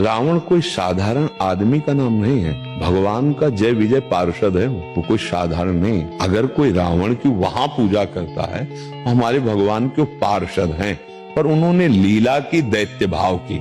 रावण कोई साधारण आदमी का नाम नहीं है, भगवान का जय विजय पार्षद है वो कोई साधारण नहीं। अगर कोई रावण की वहां पूजा करता है तो हमारे भगवान के पार्षद हैं, पर उन्होंने लीला की, दैत्य भाव की।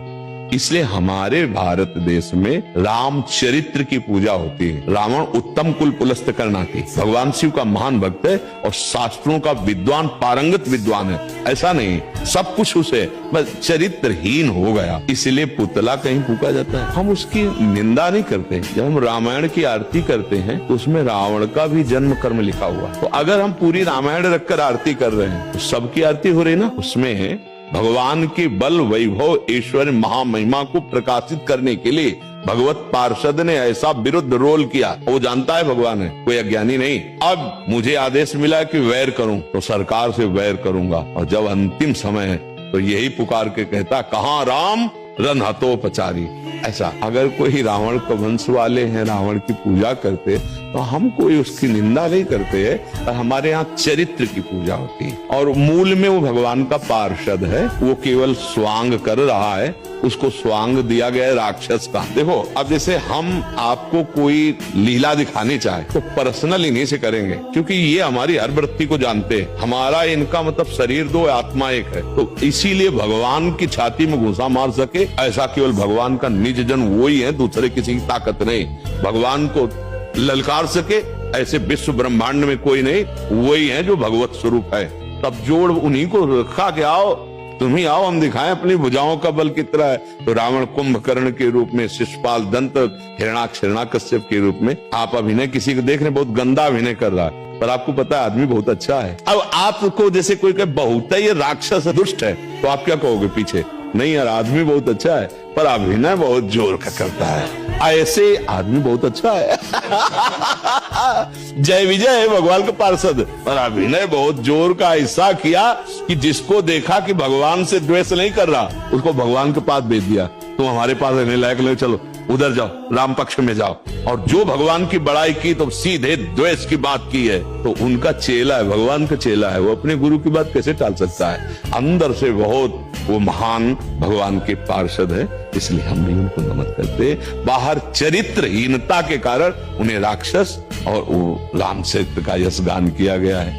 इसलिए हमारे भारत देश में राम चरित्र की पूजा होती है। रावण उत्तम कुल पुलस्त करना की, भगवान शिव का महान भक्त है और शास्त्रों का विद्वान, पारंगत विद्वान है। ऐसा नहीं सब कुछ उसे बस चरित्रहीन हो गया, इसलिए पुतला कहीं फूका जाता है। हम उसकी निंदा नहीं करते। जब हम रामायण की आरती करते हैं तो उसमें रावण का भी जन्म कर्म लिखा हुआ। तो अगर हम पूरी रामायण रखकर आरती कर रहे हैं तो सबकी आरती हो रही ना। उसमें भगवान की बल, वैभव, ऐश्वर्य, महामहिमा को प्रकाशित करने के लिए भगवत पार्षद ने ऐसा विरुद्ध रोल किया। वो जानता है भगवान है, कोई अज्ञानी नहीं। अब मुझे आदेश मिला कि वैर करूं तो सरकार से वैर करूंगा, और जब अंतिम समय है तो यही पुकार के कहता, कहां राम रन हतोपचारी। ऐसा अगर कोई रावण के वंश वाले हैं, रावण की पूजा करते तो हम कोई उसकी निंदा नहीं करते हैं, पर हमारे यहाँ चरित्र की पूजा होती है। और मूल में वो भगवान का पार्षद है, वो केवल स्वांग कर रहा है, उसको स्वांग दिया गया है राक्षस का। देखो अब जैसे हम आपको कोई लीला दिखानी चाहे तो पर्सनल इन्हीं से करेंगे, क्योंकि ये हमारी हर वृत्ति को जानते हैं। हमारा इनका मतलब शरीर दो, आत्मा एक है। तो इसीलिए भगवान की छाती में घुसा मार सके ऐसा केवल भगवान का निज जन वो ही है, दूसरे किसी की ताकत नहीं। भगवान को ललकार सके ऐसे विश्व ब्रह्मांड में कोई नहीं, वही है जो भगवत स्वरूप है। तब जोड़ उन्हीं को रखा के आओ, तुम ही आओ, हम दिखाएं अपनी भुजाओं का बल कितना है। तो रावण कुंभकर्ण के रूप में, शिशुपाल, दंत, हिरणाक्ष, हिरण्याकश्यप के रूप में आप अभिनय किसी को देख रहे, बहुत गंदा अभिनय कर रहा है, पर आपको पता है आदमी बहुत अच्छा है। अब आपको जैसे कोई कहे बहुत है ये राक्षस दुष्ट है, तो आप क्या कहोगे पीछे? नहीं यार, आदमी बहुत अच्छा है पर अभिनय बहुत जोर का करता है। ऐसे आदमी बहुत अच्छा है जय विजय है भगवान का पार्षद, पर अभिनय बहुत जोर का ऐसा किया कि जिसको देखा कि भगवान से द्वेष नहीं कर रहा, उसको भगवान के पास भेज दिया। तुम हमारे पास रहने लायक नहीं, चलो उधर जाओ, राम पक्ष में जाओ। और जो भगवान की बड़ाई की तो सीधे द्वेष की बात की है। तो उनका चेला है, भगवान का चेला है, वो अपने गुरु की बात कैसे टाल सकता है? अंदर से बहुत वो महान भगवान के पार्षद है, इसलिए हम भी उनको नमन करते। बाहर चरित्रहीनता के कारण उन्हें राक्षस और वो राम चरित्र का यश गान किया गया है।